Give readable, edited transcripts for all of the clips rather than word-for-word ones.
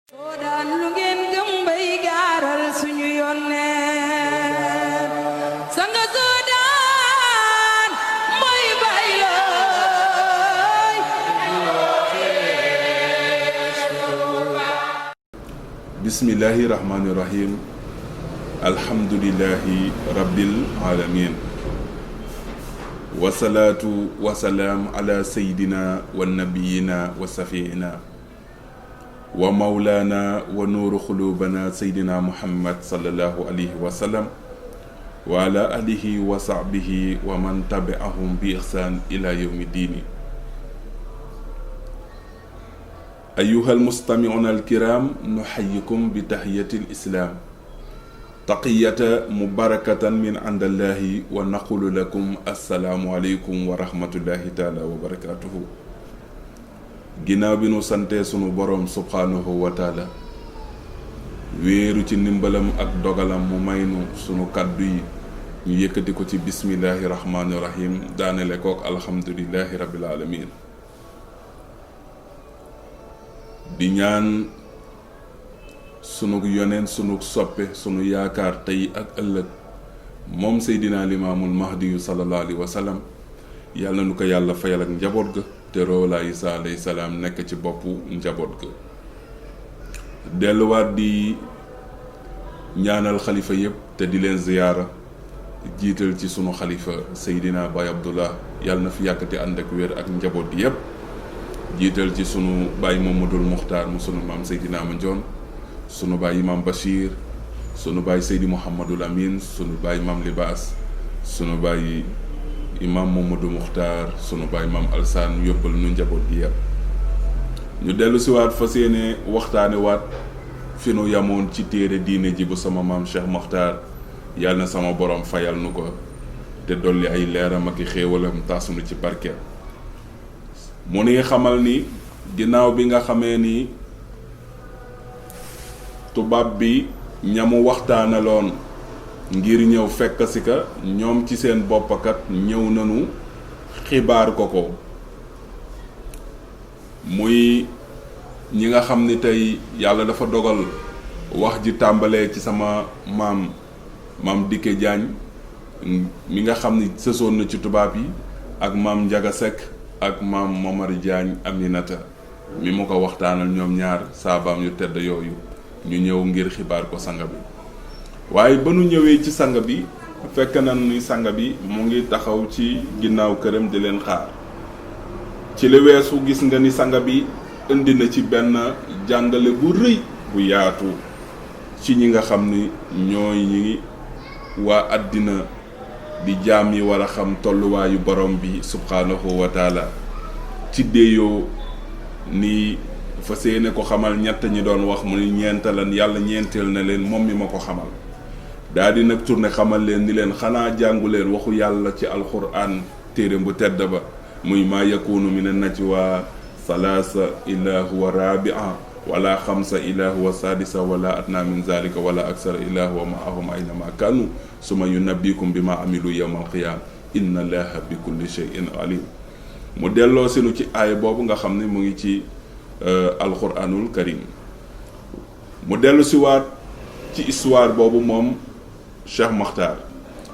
soo daan lu ngeen gëm bay gaaral suñu yónneen sanga soo daan mooy bay looy. bismillahi rahmaani rahim alhamdulillahi rabbil alamin wasalaatu wasalaam ala sayidina wa nabiyina wa safiina wa mawlaana wa nuuru xuluubana sayidina muhammad sallallahu alayhi wa sallam wa ala alihi wa sahbihi wa man tabi'ahum bi ihsaan ila yawmi diini. أيها المستمعون الكرام نحييكم بتحية الإسلام تقية مباركة من عند الله ونقول لكم السلام عليكم ورحمة الله تعالى وبركاته. ginnaaw bi nu sante sunu boroom subhaanahu wa taala wéeru ci ndimbalam ak dogalam mu may nu sunu kàddu yi ñu yëkkati ko ci bismillahi rahmaani rahim daanele kook alhamdulillahi rabbil alamin di ñaan sunu yoneen sunu soppe sunu yaakaar tey ak ëllëg moom Seydina Limaamul Mahdiyu sallallahu alayhi wa sallam yàlla nu ko yàlla fayal ak njaboot ga te Roolaa Isaa alayhi salaam nekk ci boppu njaboot ga delluwaat di ñaanal xalifa yépp te di leen ziyaara jiital ci sunu xalifa Seydina Baay Abdullah yàlla na fi yàkkati ànd ak wér ak njaboot gi yépp jiital ci sunu baay Mamadul Muxtaar mu sunu maam Seydina Mandione sunu baay Imam Bachir sunu baay Seydi Mouhamadul Amin sunu baay Maam Libaas sunu baay Imam Mamadou Muxtaar sunu baay Maam Alsaan yóbbal nu njaboot gi yëpp ñu dellu si waat fas yéene waxtaane waat fi nu yamoon ci téere diine ji bu sama maam Cheikh Moxtaar yàlla na sama borom fayal nu ko te dolli ay leeram ak i xéewalam taasunu ci barkeem. mu ni xamal ni ginnaaw bi nga xamee ni tubaab bi ñamu waxtaanaloon ngir ñëw fekk si ka ñoom ci seen boppakat ñëw nañu xibaar ko muy ñi nga xam ni tey yàlla dafa dogal wax ji tàmbalee ci sama maam Dikke Jaañ mi nga xam ni sësoon na ci tubaab yi ak maam Njaga Sekk ak maam Momar Diagne Aminata mi mu ko waxtaanal ñoom ñaar saabaam yu tedd yooyu ñu ñëw ngir xibaar ko sanga bi waaye ba nu ñëwee ci sanga bi fekk na ni sanga bi mu ngi taxaw ci ginnaaw këram di leen xaar ci li weesu gis nga ni sanga bi indi na ci benn jàngale bu rëy bu yaatu ci ñi nga xam ni ñooy ñi waa àddina di jaam yi war a xam tolluwaayu borom bi subhaanahu wa taala ci déeyoo ni fa séene ko xamal ñett ñi doon wax mu ni ñeentalan yàlla ñeenteel na leen moom mi ma ko xamal daa di nag tourné xamal leen ni leen xanaa jàngu leen waxu yàlla ci alquran téere bu tedd ba muy maa yakunu min an-najwa salaasa illa huwa rabia wala xamsa illa huwa sadisa wala adna min zalika wala aksara illa huwa maahum aynama kanu suma yunabbikum bi ma amilu yawmal qiyaam inna allaha bi kulli shay'in alim mu delloo sinu ci aaya boobu nga xam ne mu ngi ci alquranul karim mu dellu si waat ci histoire boobu moom Cheikh Mokhtar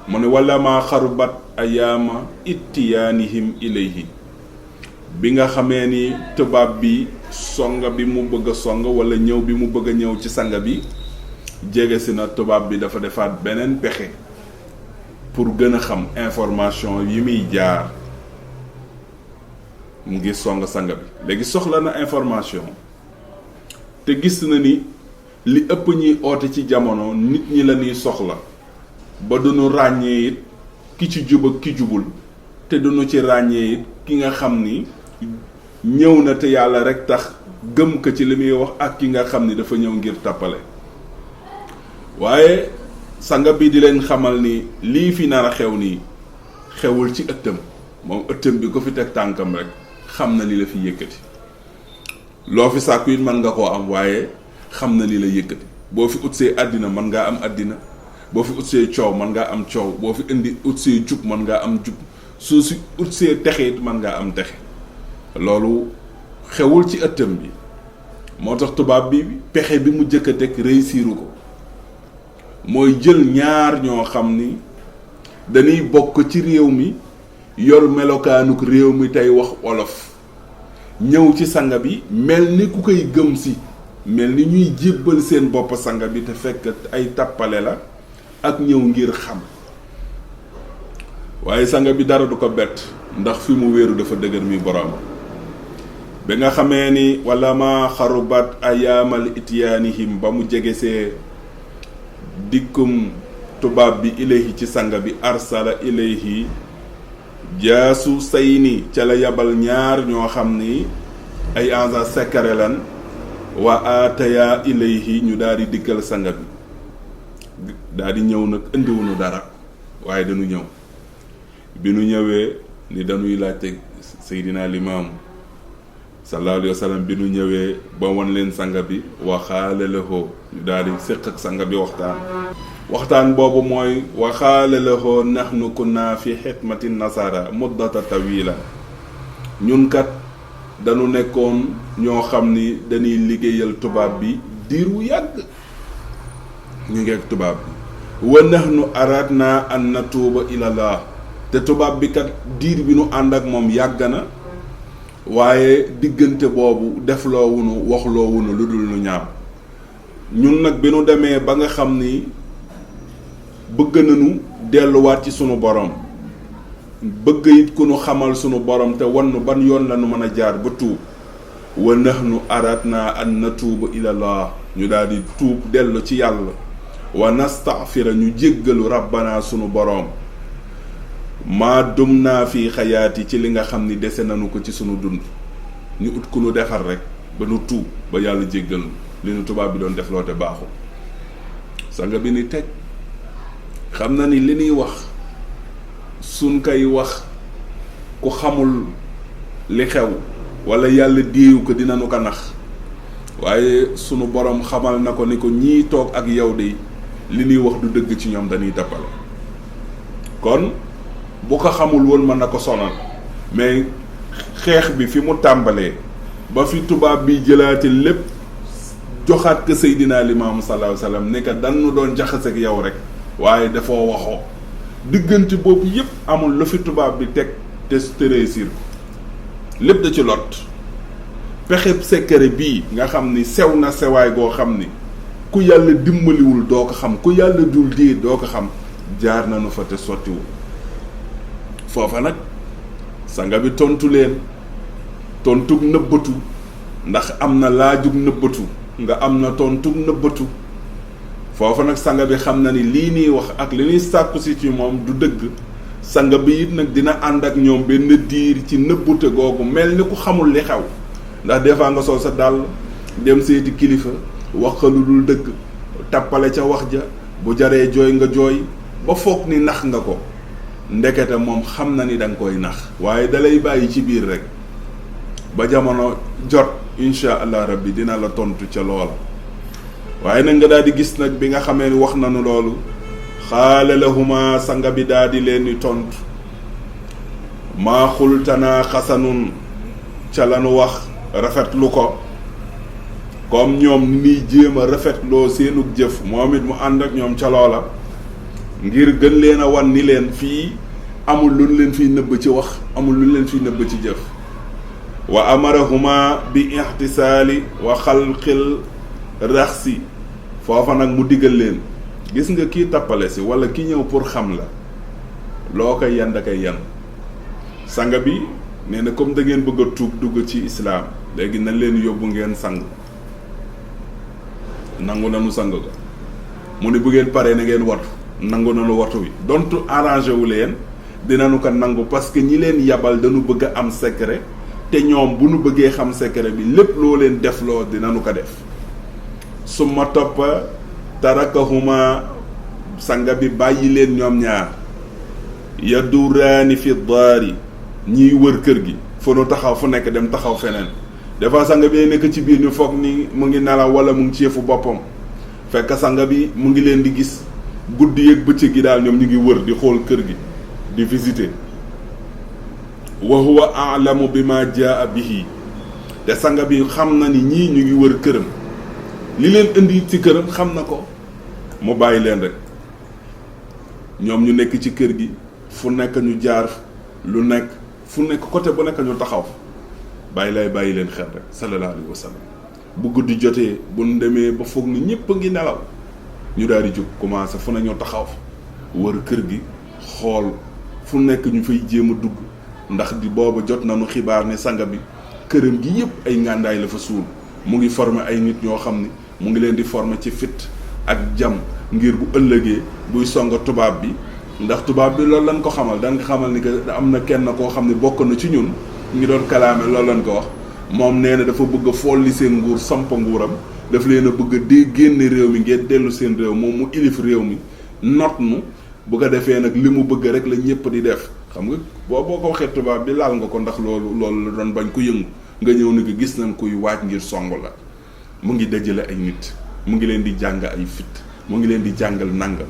mu ne wala ma xarubat ayaama ittiyaanihim ilayhi bi nga xamee ni tubaab bi songa bi mu bëgg a song wala ñëw bi mu bëgg a ñëw ci sanga bi jege si na tubaab bi dafa defaat beneen pexe pour gën a xam information yi muy jaar mu ngi song sanga bi léegi soxla na information te gis na ni li ëpp ñuy oote ci jamono nit ñi la ñuy soxla ba duñu ràññee it ki ci jub ak ki jubul te duñu ci ràññee it ki nga xam ni ñëw na te yàlla rek tax gëm ko ci li muy wax ak ki nga xam ni dafa ñëw ngir tappale waaye sanga bi di leen xamal ni lii fi nar a xew nii xewul ci ëttam moom ëttam bi ko fi teg tànkam rek xam na li la fi yëkkati loo fi sàkku it mën nga koo am waaye xam na li la yëkkati boo fi utsee àddina mën ngaa am àddina boo fi utsee coow mën ngaa am coow boo fi indi utsee jub mën ngaa am jub soo si utsee texe it mën ngaa am texe loolu xewul ci ëttam bi moo tax tubaab bi pexe bi mu jëkk a teg réussiru ko mooy jël ñaar ñoo xam ni dañuy bokk ci réew mi yor melokaanuk réew mi tey wax wolof ñëw ci sanga bi mel ni ku koy gëm si mel ni ñuy jébbal seen bopp sanga bi te fekk ay tappale la ak ñëw ngir xam waaye sanga bi dara du ko bett ndax fi mu wéeru dafa dëgër mi boroom ba nga xamee ni wala ma xarubat ayaamal ityaanihim ba mu jegesee dikkum tubaab bi ilayhi ci sanga bi arsala ilayhi jaasu sayni ca la yabal ñaar ñoo xam ni ay agents secrets lan wa ataya ilayhi ñu daal di dikkal sanga bi daal di ñëw nag indiwuñu dara waaye dañu ñëw bi nu ñëwee ni dañuy laajte Seydina Limaamu sallallahu alayhi wa sallam bi nu ñëwee ba won leen sanga bi waxaale lahoo ñu daal di séq ak sanga bi waxtaan boobu mooy waxaale lahoo nahnu kunna fi xidmati nasara muddata tawila ñun kat dañu nekkoon ñoo xam ni dañuy liggéeyal tubaab bi diir wu yàgg ñu ngi ak tubaab bi wa nahnu aradna an natuuba ilallah te tubaab bi kat diir bi nu ànd ak moom yàgg na waaye diggante boobu defloo wunu waxloo wunu lu dul nu ñaaw ñun nag bi nu demee ba nga xam ni bëgg nañu delluwaat ci sunu borom bëgg it ku nu xamal sunu borom te wan nu ban yoon la nu mën a jaar ba tuub wa nahnu aradna an natuuba ilallah ñu daal di tuub dellu ci yàlla wa nastaghfira ñu jéggalu rabbana sunu borom maa dum naa fi xayaati ci li nga xam ni dese nañu ko ci sunu dund ñu ut ku nu defar rek ba nu tuub ba yàlla jéggal li nu tubaab bi doon def loo te baaxul sanga bi ni teg xam na ni li ñuy wax suñ koy wax ku xamul li xew wala yàlla déewu ko dinañu ko nax waaye sunu borom xamal na ko ni ko ñii toog ak yow de li ñuy wax du dëgg ci ñoom dañuy tappale kon bu ko xamul woon mën na ko sonal mais xeex bi fi mu tàmbalee ba fi tubaab bi jëlaate lépp joxaat ko Seydina Limaamu sallallahu alayhi wa sallam ne ko dañu doon jaxase ak yow rek waaye dafoo waxoo diggante boobu yépp amul lu fi tubaab bi teg te réussir ko lépp da ci lot pexeb secret bii nga xam ni sew na sewaay goo xam ni ku yàlla dimbaliwul doo ko xam ku yàlla dul dee doo ko xam jaar nañu fa te sottiwul foofa nag sanga bi tontu leen tontug nëbbatu ndax am na laajug nëbbatu nga am na tontug nëbbatu foofa nag sanga bi xam na ni lii nii wax ak li ñuy sàkku si ci moom du dëgg sanga bi it nag dina ànd ak ñoom benn diir ci nëbbute googu mel ni ku xamul li xew ndax des fois nga sol sa dàll dem seeti kilifa wax lu dul dëgg tappale ca wax ja bu jaree jooy nga jooy ba foog ni nax nga ko ndekete moom xam na ni danga koy nax waaye dalay bàyyi ci biir rek ba jamono jot insha allah rabbi dina la tontu ca loola waaye nag nga daal di gis nag bi nga xamee ni wax nanu loolu xaale lahuma sanga bi daal di leen di tontu maa xultanaa xasanun ca lanu wax rafetlu ko comme ñoom ni muy jéem a rafetloo seenug jëf moom it mu ànd ak ñoom ca loola ngir gën leen a wan ni leen fii amul lu leen fiy nëbb ci wax amul lu leen fiy nëbb ci jëf wa amarahuma bi ihtisaali wa xalqil raxsi foofa nag mu diggal leen gis nga kii tappale si wala ki ñëw pour xam la loo koy yan da koy yan sanga bi nee na comme da ngeen bëgg a tuub dugg ci islaam léegi nañ leen yóbbu ngeen sang nangu nanu sang ko mu ne bu ngeen paree na ngeen watu nangu nanu watu wi dontu arrangé wu leen dinañu ko nangu parce que ñi leen yabal dañu bëgg a am secret te ñoom bu nu bëggee xam secret bi lépp loo leen def loo dinañu ko def suma toppa tarakahuma sanga bi bàyyi leen ñoom ñaar yaduraani fi daari ñiy wër kër gi fu nu taxaw fu nekk dem taxaw feneen des fois sanga bi nekk ci biir ñu foog ni mu ngi nelaw wala mu ngi ci yëfu boppam fekk sanga bi mu ngi leen di gis guddi yeeg bëccëg gi daal ñoom ñu ngi wër di xool kër gi di visiter wa huwa a'lamu bima jaa bihi te sanga bi xam na ni ñii ñu ngi wër këram li leen indi ci këram xam na ko mu bàyyi leen rek ñoom ñu nekk ci kër gi fu nekk ñu jaar lu nekk fu nekk côté bu nekk ñu taxaw bàyyi leen xel rek sallallahu alayhi wa sallam bu guddi jotee bu ñu demee ba foog ni ñëpp a ngi nelaw ñu daal di jóg commencé fu ne ñu taxaw wër kër gi xool fu nekk ñu fay jéem a dugg ndax di booba jot nañu xibaar ne sanga bi këram gi yëpp ay ngàndaay la fa suul mu ngi former ay nit ñoo xam ni mu ngi leen di former ci fit ak jam ngir bu ëllëgee buy songa tubaab bi ndax tubaab bi loolu lañ ko xamal dañ ko xamal ni que am na kenn koo xam ne bokk na ci ñun ngi doon kalaame loolu lañ ko wax moom nee na dafa bëgg a folli seen nguur samp nguuram daf leen a bëgg a dee génne réew mi ngeen dellu seen réew moom mu ilif réew mi not nu bu ko defee nag li mu bëgg rek la ñëpp di def xam nga boo ko waxee tubaab bi laal nga ko ndax loolu la doon bañ ko yëngu nga ñëw ni ko gis nañ kuy waaj ngir song la mu ngi dajale ay nit mu ngi leen di jàng ay fit mu ngi leen di jàngal nangal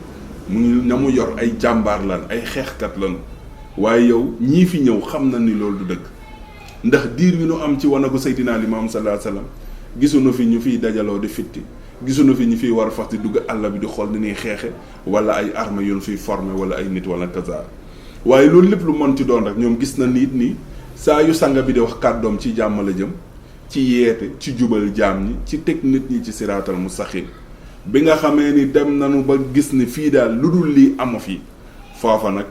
mu ngi ña mu yor ay jàmbaar lan ay xeexkat lan waaye yow ñii fi ñëw xam na ni loolu du dëgg ndax diir wi nu am ci wanagu Seydina Limaamu sallallahu alayhi wasallam gisuñu fi ñu fiy dajaloo di fitti gisuñu fi ñu fiy war a fas di dugg àll bi di xool ni ñuy xeexe wala ay armes yu ñu fiy formé wala ay nit wala kaza waaye loolu lépp lu mën ci doon rek ñoom gis na nit ni saa yu sanga bi di wax kàddoom ci jàmm la jëm ci yeete ci jubal jaam ñi ci teg nit ñi ci siraatal mustaqim bi nga xamee ni dem nañu ba gis ni fii daal lu dul lii amu fi foofa nag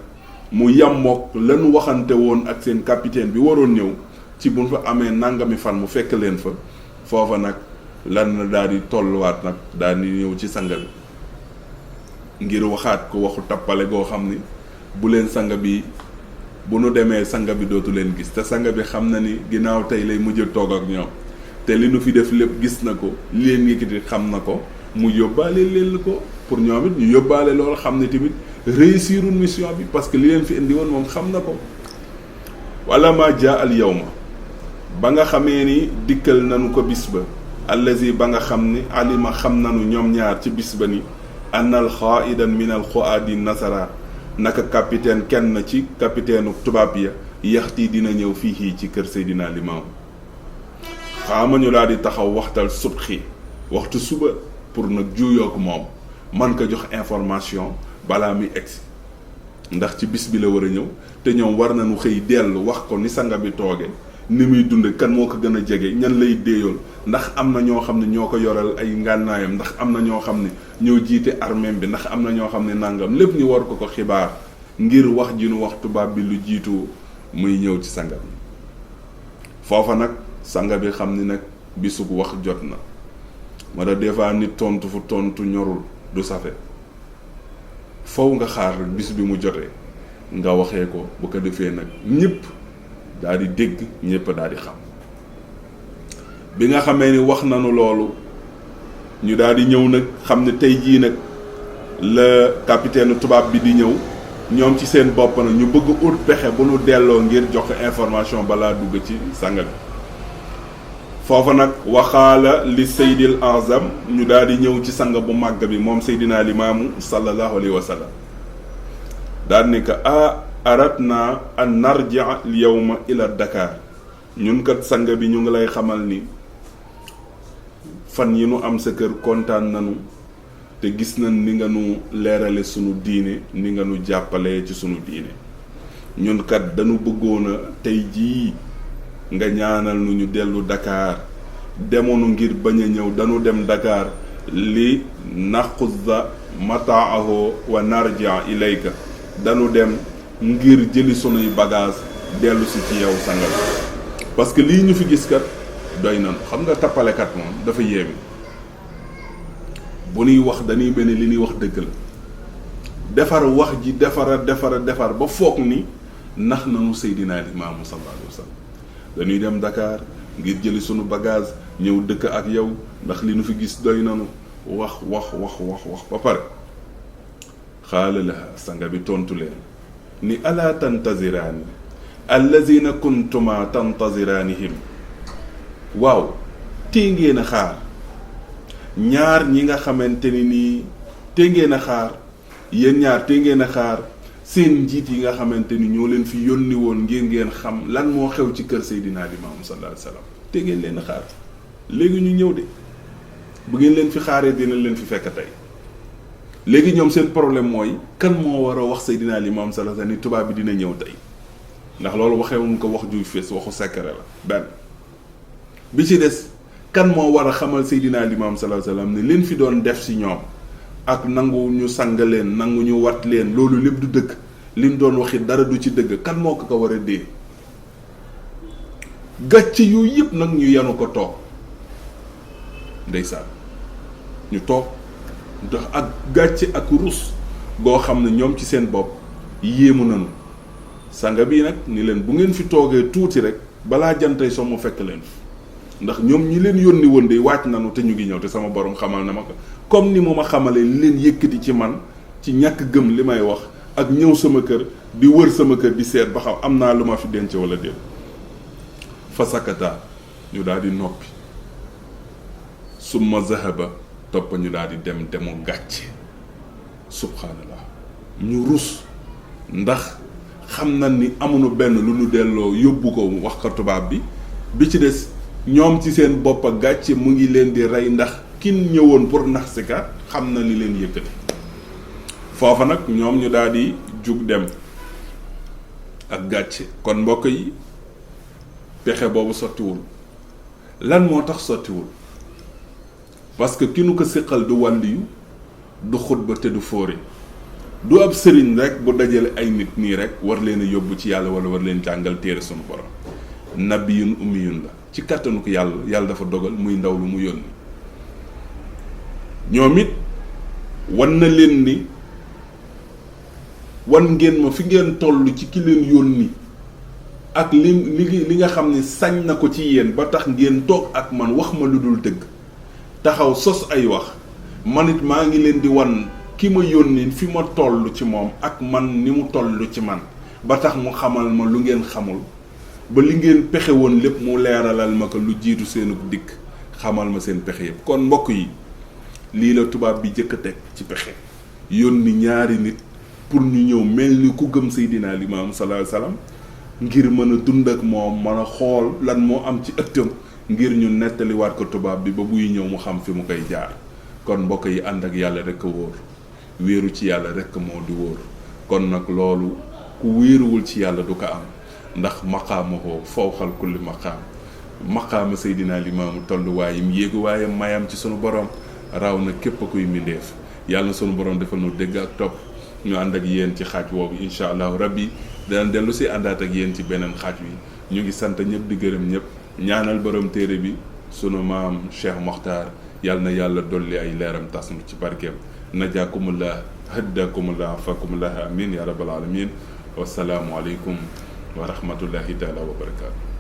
mu yàmmook lañu waxante woon ak seen capitaine bi waroon ñëw ci bu fa amee nangami fan mu fekk leen fa foofa nag lan na daal di tolluwaat nag daal di ñëw ci sanga bi ngir waxaat ko waxu tappale goo xam ni bu leen sanga bi bu nu demee sanga bi dootu leen gis te sanga bi xam na ni ginnaaw tey lay mujj toog ak ñoom te li nu fi def lépp gis na ko li leen yëkkati xam na ko mu yóbbaale leen ko pour ñoom it ñu yóbbaale loolu xam ne tamit réussirul mission bi parce que li leen fi indi woon moom xam na ko wala ma jaa al yawma ba nga xamee ni dikkal nanu ko bis ba allazi ba nga xam ni alima xam nanu ñoom ñaar ci bis ba ni annal xaidan min al xuaadi nasara naka capitaine kenn ci capitaine tubaab ya yaxti dina ñëw fii ci kër Seydina Limaamu xaama ñu laa di taxaw waxtal subxi waxtu suba pour nag juuyook moom man ko jox information balaa muy egsi ndax ci bis bi la war a ñëw te ñoom war nañu xëy dellu wax ko ni sanga bi tooge ni muy dund kan moo ko gën a jege ñan lay déeyool ndax am na ñoo xam ne ñoo ko yoral ay ngànnaayam ndax am na ñoo xam ne ñoo jiite armée bi ndax am na ñoo xam ne nàngam lépp ñu war ko xibaar ngir wax ji nu wax tubaab bi lu jiitu muy ñëw ci sanga bi foofa nag sanga bi xam ni nag bisug wax jot na ma da des fois nit tontu fu tontu ñorul du safe faw nga xaar bis bi mu jotee nga waxee ko bu ko defee nag ñëpp daal di dégg ñëpp daal di xam bi nga xamee ni wax nanu loolu ñu daal di ñëw nag xam ne tey jii nag la capitaine tubaab bi di ñëw ñoom ci seen bopp nag ñu bëgg ut pexe bu nu delloo ngir jox information balaa dugg ci sanga bi foofa nag waxaala li Seydil Azam ñu daal di ñëw ci sanga bu màgg bi moom Seydina Limaamu sallallahu alayhi wa sallam daal ni ko aratna an narjia al yawma ila Dakar ñun kat sanga bi ñu ngi lay xamal ni fan yi nu am sa kër kontaan nanu te gis nañ ni nga nu leerale sunu diine ni nga nu jàppale ci sunu diine ñun kat dañu bëggoon a tey jii nga ñaanal nu ñu dellu Dakar demoonu ngir bañ a ñëw dañu dem Dakar li naxuza mataaho wa narjia ilayka dañu dem ngir jëli sunuy bagage dellu si ci yow sangal parce que lii ñu fi gis kat doy nañu xam nga tappalekat moom dafa yéeme bu ñuy wax dañuy benn li ñuy wax dëgg la defar wax ji defar ba foog ni nax nañu Seydina Limaamu sallallahu alayhi wa sallam dañuy dem Dakar ngir jëli sunu bagage ñëw dëkk ak yow ndax li nu fi gis doy nañu wax ba pare xaala la sanga bi tontu leen ni alaa tantaziraani allazina kuntuma tantaziraanihim waaw tee ngeen a xaar ñaar ñi nga xamante ni nii tee ngeen a xaar yéen ñaar tee ngeen a xaar seen njiit yi nga xamante ni ñoo leen fi yónni woon ngir ngeen xam lan moo xew ci kër Seydina Limaamu sallallahu alayhi wa sallam te ngeen leen a xaar léegi ñu ñëw de bu ngeen leen fi xaaree dina leen fi fekk tey léegi ñoom seen problème mooy kan moo war a wax Seydina Limaamu sallallahu alayhi wasallam ni tubaab bi dina ñëw tey ndax loolu waxewuñ ko wax juy fees waxu secret la benn bi ci des kan moo war a xamal Seydina Limaamu sallallahu alayhi wasallam ne leen fi doon def ci ñoom ak nangu ñu sang leen nangu ñu wat leen loolu lépp du dëgg liñ doon waxi dara du ci dëgg kan moo ko war a dee gàcce yooyu yëpp nag ñu yanu ko toog ndeysaan ñu toog ndax ak gàcce ak rus goo xam ne ñoom ci seen bopp yéemu nañu sanga bii nag ni leen bu ngeen fi toogee tuuti rek balaa jantay soo mu fekk leen fi ndax ñoom ñi leen yónni woon de wàcc nañu te ñu ngi ñëw te sama borom xamal na ma ko comme ni mu ma xamalee li leen yëkkati ci man ci ñàkk gëm li may wax ak ñëw sama kër di wër sama kër di seet ba xam am naa lu ma fi denc wala déet fa sakata ñu daal di noppi summa zahaba topp ñu daal di dem demu gàcce subhanallah ñu rus ndax xam na ni amuñu benn lu ñu delloo yóbbu ko wax ko tubaab bi ci des ñoom ci seen bopp ak gàcce mu ngi leen di rey ndax kin ñëwoon pour nax si kat xam na li leen yëkkati foofa nag ñoom ñu daal di jug dem ak gàcce kon mbokk yi pexe boobu sottiwul lan moo tax sottiwul parce que ki nu ko séqal du wàlliyu du xutba te du fóore du ab sëriñ rek bu dajale ay nit nii rek war leen a yóbbu ci yàlla wala war leen jàngal téere sunu borom nabiyun ummiyun la ci kàttanu ko yàlla dafa dogal muy ndaw lu mu yónni ñoom it wan na leen ni wan ngeen ma fi ngeen toll ci ki leen yónni ak li nga xam ne sañ na ko ci yéen ba tax ngeen toog ak man wax ma lu dul dëgg taxaw sos ay wax man it maa ngi leen di wan ki ma yónni fi ma toll ci moom ak man ni mu toll ci man ba tax mu xamal ma lu ngeen xamul ba li ngeen pexe woon lépp mu leeralal ma ko lu jiitu seenu dikk xamal ma seen pexe yëpp kon mbokk yi lii la tubaab bi jëkk a teg ci pexe yónni ñaari nit pour ñu ñëw mel ni ku gëm Seydina Limaamu sallallahu alayhi wasallam ngir mën a dund ak moom mën a xool lan moo am ci ëttam ngir ñu nettaliwaat ko tubaab bi ba buy ñëw mu xam fi mu koy jaar kon mbokk yi ànd ak yàlla rek a wóor wéeru ci yàlla rek moo di wóor kon nag loolu ku wéeruwul ci yàlla du ko am ndax maqaamahoo fawqal kulli maqaama Seydina Limaamu tolluwaayam yéeguwaayam mayam ci sunu borom raw na képp kuy mindeef yàlla na sunu borom defal nu dégg ak topp ñu ànd ak yéen ci xaaj woowu incha allahu rabbi danañ dellu si àndaat ak yéen ci beneen xaaj wi ñu ngi sant ñëpp di gërëm ñëpp ñaanal borom téere bi sunu maam Cheikh Mokhtar yàlla na yàlla dolli ay leeram tas nu ci barkeem najaakumullah haddakumullah afakumullah amin ya rabbal alamin wasalaamu aleykum wa rahmatullahi taala wa barakaatu